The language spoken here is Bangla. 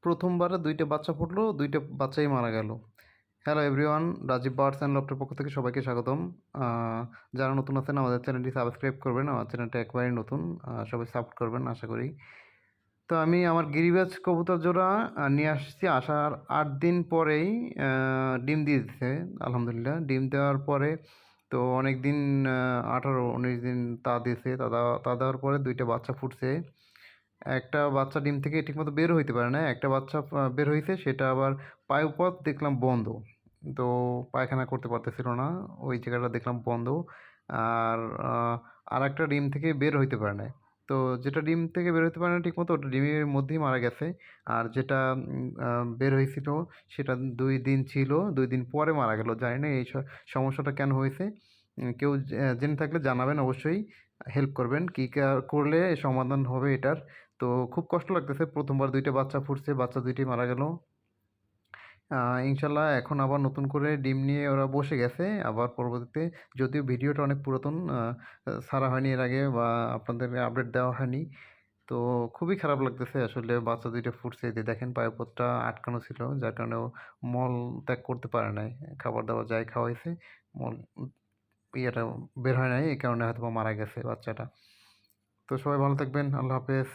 প্রথমবারে ২ টা বাচ্চা ফুটলো, ২ টা বাচ্চাই মারা গেল। Hello everyone, Rajeev birds and লফটের পক্ষ থেকে সবাইকে স্বাগতম। আ যারা নতুন আছেন আমাদের চ্যানেলটি সাবস্ক্রাইব করবেন। আমার চ্যানেলটা একেবারেই নতুন। সবাই সাপোর্ট করবেন আশা করি। তো আমি আমার গিরিবাজ কবুতর জোড়া নিয়ে আসছি। আসার ৮ দিন পরেই আ ডিম দিয়ে দিছে আলহামদুলিল্লাহ। ডিম দেওয়ার পরে তো অনেকদিন ১৮-১৯ দিন তা দিছে। তা দেওয়ার পরে ২ টা বাচ্চা ফুটছে। একটা বাচ্চা ডিম থেকে ঠিকমতো বের হইতে পারে না। একটা বাচ্চা বের হইছে, সেটা আবার পায়ুপথ দেখলাম বন্ধ। তো পায়খানা করতে পারতেছিল না। ওই জায়গাটা দেখলাম বন্ধ। আর আ আরেকটা ডিম থেকে বের হইতে পারে নাই। তো যেটা ডিম থেকে বের হইতে পারে না ঠিকমতো, ওটা ডিমের মধ্যেই মারা গেছে। আর যেটা বের হইছিল সেটা ২ দিন ছিল, ২ দিন পরে মারা গেল। জানি না এই সমস্যাটা কেন হয়েছে? কেউ জেনে থাকলে জানাবেন অবশ্যই। হেল্প করবেন। কি করলে সমাধান হবে এটার? তো খুব কষ্ট লাগতেছে। ১ম বার ২ টা বাচ্চা ফুটছে, বাচ্চা ২ টিই মারা গেল। আ ইনশাআল্লাহ এখন আবার নতুন করে ডিম নিয়ে ওরা বসে গেছে। আবার পরবর্তীতে, যদিও ভিডিওটা অনেক পুরাতন, ছাড়া হয়নি এর আগে বা আপনাদের আপডেট দেওয়া হয়নি। তো খুবই খারাপ লাগতেছে আসলে, বাচ্চা ২ টা ফুটছে। এই যে দেখেন পায়ুপথটা আটকানো ছিল, যার কারণে ও মল ত্যাগ করতে পারে নাই। খাবার-দাবার যাই খাওয়াইছে, মল ইয়েটা বের হয় নাই। এই কারণে হয়তোবা মারা গেছে বাচ্চাটা। তো সবাই ভালো থাকবেন। আল্লাহ হাফেজ।